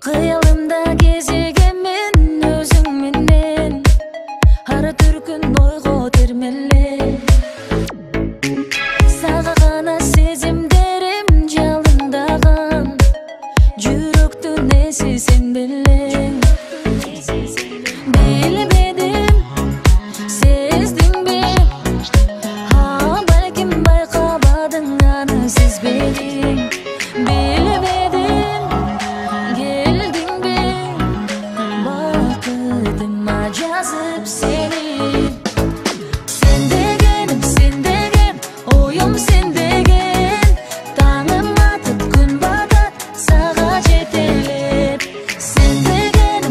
Kıyalımda gezegemin özün menen Ara türkün oygo termelle Sağa gana sezimlerim жалындаган Жүрөктүн эси sen белең Билбедим, сездиңби Балким байкабадың аны сезбедиң Билбедим, келдиңби Бакытыма жазып сени Sen degen, oyum sen degen Tаңым атып күн батат, сага жетелеп Sen degen,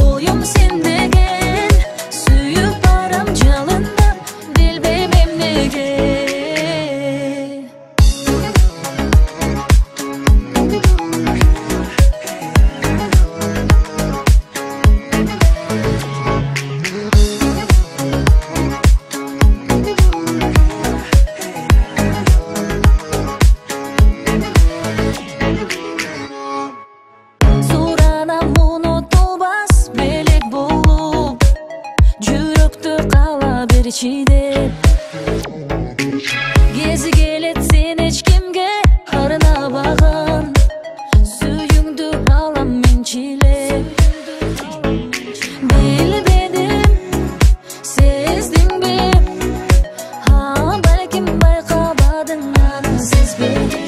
oyum sen degen Сүйүп барам жалындап, билбейм эмнеге Суранам унутулбас белек болуп Жүрөктү кала берчи деп Кези келет сен эч кимге арнабаган Сүйүңдү алам мен чилеп Билбедим, сездиңби Балким байкабадың аны сезбедиң